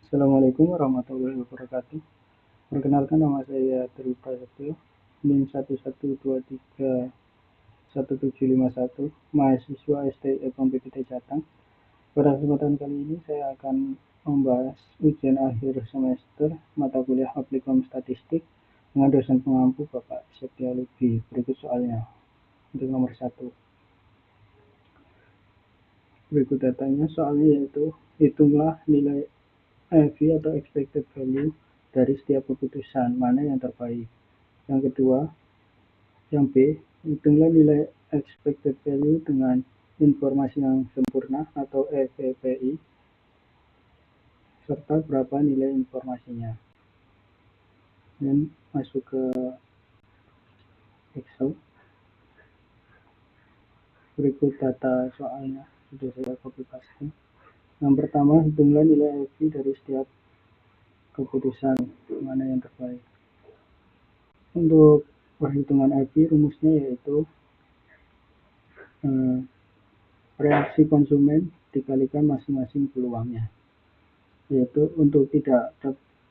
Assalamualaikum warahmatullahi wabarakatuh. Perkenalkan, nama saya Tri Prasetyo, NIM 113311751, mahasiswa STI PTT Jateng. Pada kesempatan kali ini saya akan membahas ujian akhir semester mata kuliah Applikom Statistik dengan dosen pengampu Bapak Setialubi. Berikut soalnya. Untuk nomor 1. Berikut datanya. Soalnya yaitu hitunglah nilai EV atau expected value dari setiap keputusan, mana yang terbaik. Yang kedua, yang B, hitunglah nilai expected value dengan informasi yang sempurna atau EVPI, serta berapa nilai informasinya. Dan masuk ke Excel. Berikut data soalnya, sudah saya copy paste. Yang pertama, hitunglah nilai EV dari setiap keputusan, mana yang terbaik. Untuk perhitungan EV, rumusnya yaitu reaksi konsumen dikalikan masing-masing peluangnya, yaitu untuk tidak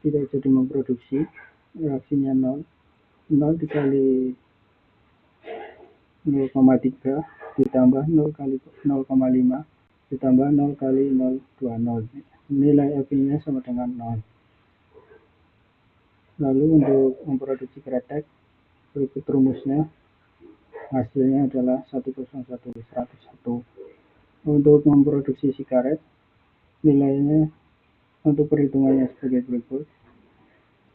jadi memproduksi, reaksinya 0 dikali 0,3 ditambah 0 kali 0,5 ditambah 0 kali 0,20, nilai EV-nya sama dengan 0. Lalu untuk memproduksi kretek, berikut rumusnya, hasilnya adalah 101. Untuk memproduksi sigaret, nilainya untuk perhitungannya sebagai berikut,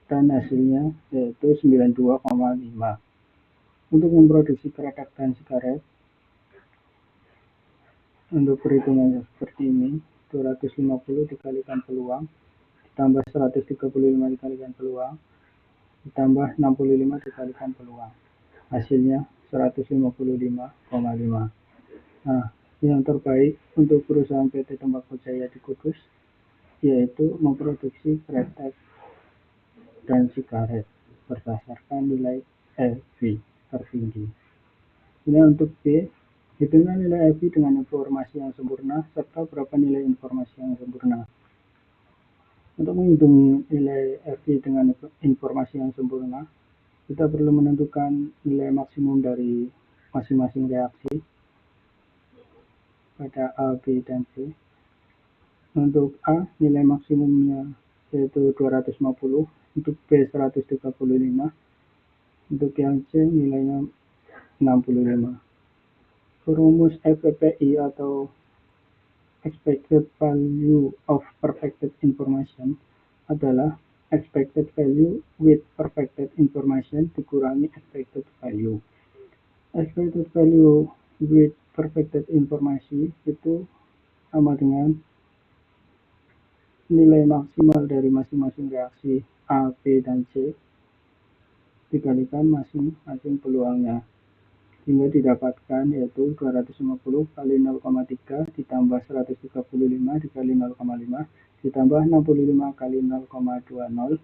dan hasilnya yaitu 92,5. Untuk memproduksi kretek dan sigaret, untuk perhitungannya seperti ini, 250 dikalikan peluang ditambah 135 dikalikan peluang ditambah 65 dikalikan peluang, hasilnya 155,5. Nah, yang terbaik untuk perusahaan PT Tembakau Jaya di Kudus yaitu memproduksi kretek dan sigaret berdasarkan nilai EV tertinggi. Ini untuk B, hitunglah nilai EV dengan informasi yang sempurna serta berapa nilai informasi yang sempurna. Untuk menghitung nilai EV dengan informasi yang sempurna, kita perlu menentukan nilai maksimum dari masing-masing reaksi pada A, B, dan C. Untuk A, nilai maksimumnya yaitu 250, untuk B 135, untuk yang C nilainya 65. Rumus EVPI atau expected value of perfected information adalah expected value with perfected information dikurangi expected value. Expected value with perfected information itu sama dengan nilai maksimal dari masing-masing reaksi A, B, dan C dikalikan masing-masing peluangnya, hingga didapatkan yaitu 250 kali 0,3 ditambah 135 dikali 0,5 ditambah 65 kali 0,20,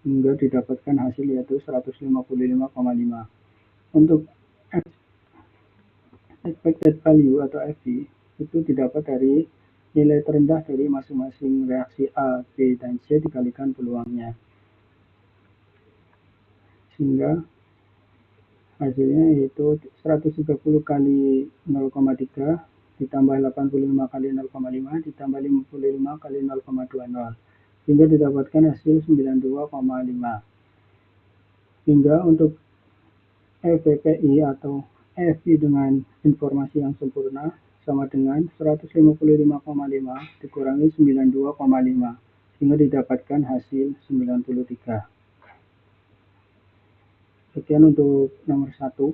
hingga didapatkan hasil yaitu 155,5. Untuk expected value atau EV itu didapat dari nilai terendah dari masing-masing reaksi A, B, dan C dikalikan peluangnya, sehingga hasilnya yaitu 130 kali 0,3 ditambah 85 kali 0,5 ditambah 55 kali 0,20, hingga didapatkan hasil 92,5. Hingga untuk EVPI atau EV dengan informasi yang sempurna sama dengan 155,5 dikurangi 92,5, hingga didapatkan hasil 93. Sekian untuk nomor 1.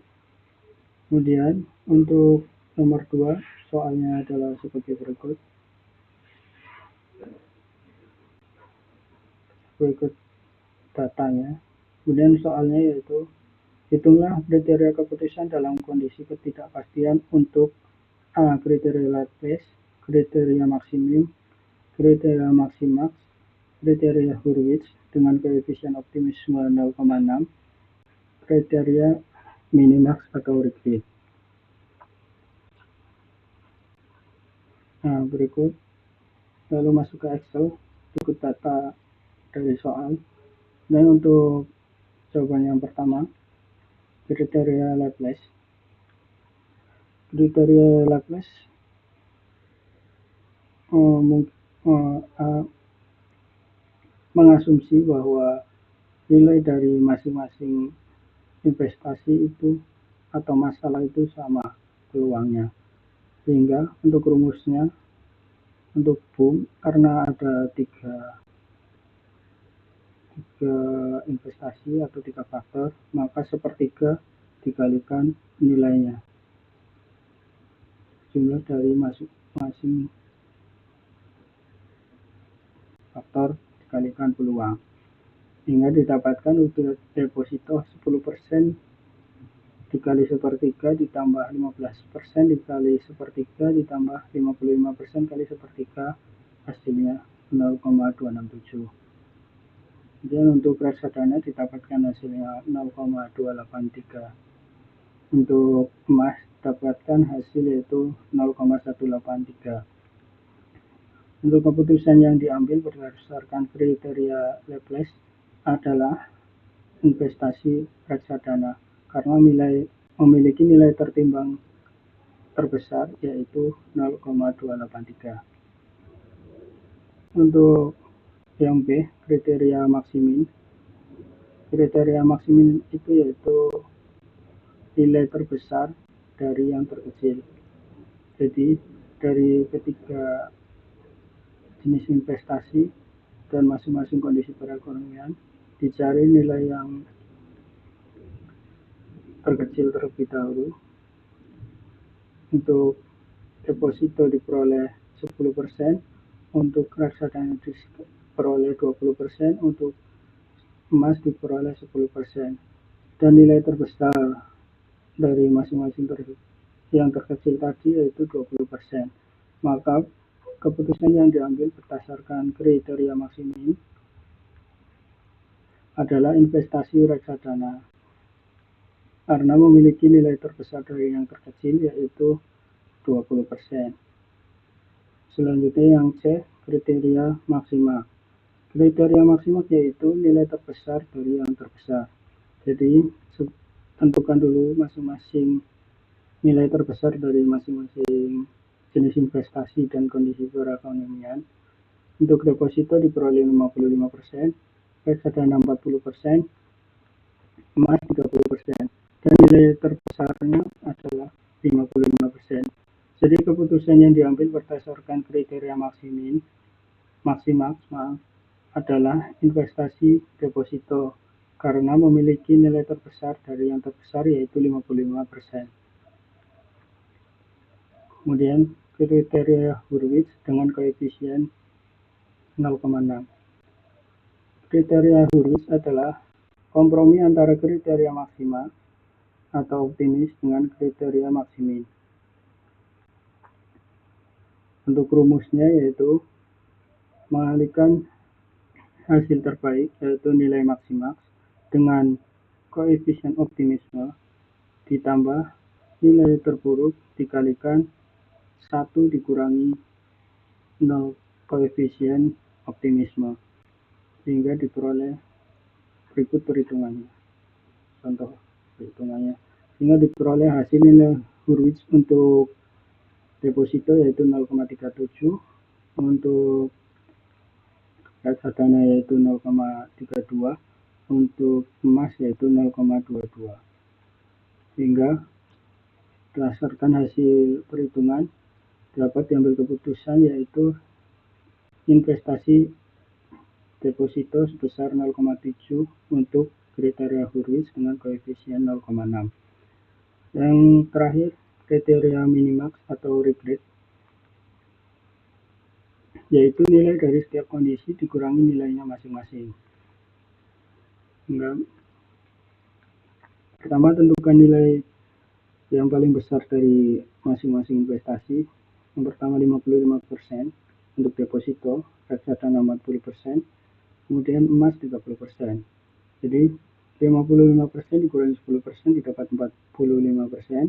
Kemudian untuk nomor 2, soalnya adalah seperti berikut. Berikut datanya. Kemudian soalnya yaitu hitunglah kriteria keputusan dalam kondisi ketidakpastian untuk A. Kriteria Laplace, kriteria maksimum, kriteria maximax, kriteria Hurwitz dengan koefisien optimisme 0,6, kriteria minimax atau Ritchie. Nah, berikut lalu masuk ke Excel. ikut data dari soal. Dan untuk jawaban yang pertama, kriteria Laplace. Kriteria Laplace mengasumsi bahwa nilai dari masing-masing investasi itu atau masalah itu sama peluangnya, sehingga untuk rumusnya untuk boom, karena ada tiga investasi atau tiga faktor, maka sepertiga dikalikan nilainya, jumlah dari masing-masing faktor dikalikan peluang, hingga didapatkan untuk deposito 10% dikali sepertiga ditambah 15% dikali sepertiga ditambah 55% kali sepertiga, hasilnya 0,267. Kemudian untuk reksadana didapatkan hasilnya 0,283. Untuk emas dapatkan hasil yaitu 0,183. Untuk keputusan yang diambil berdasarkan kriteria Laplace adalah investasi reksadana, karena memiliki nilai tertimbang terbesar yaitu 0,283. Untuk yang B, kriteria maksimin. Kriteria maksimin itu yaitu nilai terbesar dari yang terkecil. Jadi dari ketiga jenis investasi dan masing-masing kondisi perekonomian dicari nilai yang terkecil terlebih dahulu. Untuk deposito diperoleh 10%, untuk reksadana diperoleh 20%, untuk emas diperoleh 10%, dan nilai terbesar dari masing-masing yang terkecil tadi yaitu 20%. Maka keputusan yang diambil berdasarkan kriteria maksimin adalah investasi reksadana, karena memiliki nilai terbesar dari yang terkecil yaitu 20%. Selanjutnya yang C, kriteria maksimal. Kriteria maksimal yaitu nilai terbesar dari yang terbesar. Jadi tentukan dulu masing-masing nilai terbesar dari masing-masing jenis investasi dan kondisi perekonomian. Untuk deposito diperoleh 55%, reksadana 40%, emas 30%, dan nilai terbesarnya adalah 55%. Jadi keputusan yang diambil berdasarkan kriteria maksimal adalah investasi deposito, karena memiliki nilai terbesar dari yang terbesar yaitu 55%. Kemudian kriteria Hurwitz dengan koefisien 0,6. Kriteria Hurwitz adalah kompromi antara kriteria maksimal atau optimis dengan kriteria maksimin. Untuk rumusnya yaitu mengalihkan hasil terbaik yaitu nilai maksimal dengan koefisien optimisme ditambah nilai terburuk dikalikan 1 dikurangi 0 koefisien optimisme, sehingga diperoleh berikut perhitungannya. Contoh perhitungannya, sehingga diperoleh hasil nilai Hurwitz untuk deposito yaitu 0,37, untuk reksadana yaitu 0,32, untuk emas yaitu 0,22. Sehingga berdasarkan hasil perhitungan dapat diambil keputusan yaitu investasi deposito sebesar 0,7 untuk kriteria Hurwitz dengan koefisien 0,6. Yang terakhir, kriteria minimax atau regret, yaitu nilai dari setiap kondisi dikurangi nilainya masing-masing. Pertama, tentukan nilai yang paling besar dari masing-masing investasi. Yang pertama 55% untuk deposito, reksadana 40%, kemudian emas 30%. Jadi 55% dikurangi 10% didapat 45%,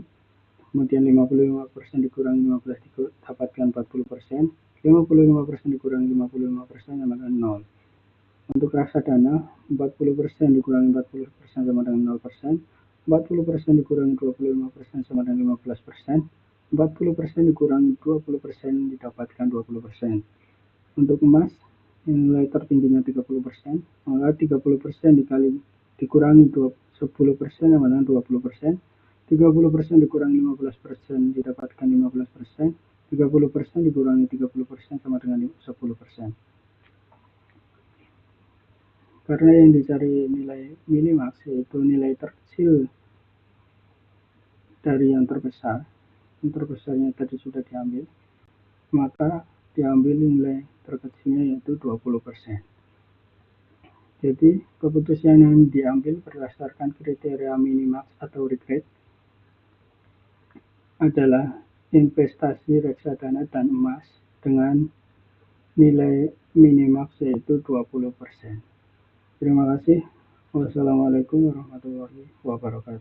kemudian 55% dikurangi 15 didapatkan 40%, 55% dikurangi 55% sama dengan 0. Untuk reksadana, 40% dikurangi 40% sama dengan 0%, 40% dikurangi 25% sama dengan 15%, 40% dikurangi 20% didapatkan 20%. Untuk emas, nilai tertingginya 30%, maka 30% dikurangi 10% sama dengan 20%, 30% dikurangi 15% didapatkan 15%, 30% dikurangi 30% sama dengan 10%. Karena yang dicari nilai minimax yaitu nilai terkecil dari yang terbesarnya tadi sudah diambil, maka diambil nilai terkecilnya yaitu 20%. Jadi keputusan yang diambil berdasarkan kriteria minimax atau regret adalah investasi reksadana dan emas dengan nilai minimax yaitu 20%. Terima kasih. Wassalamualaikum warahmatullahi wabarakatuh.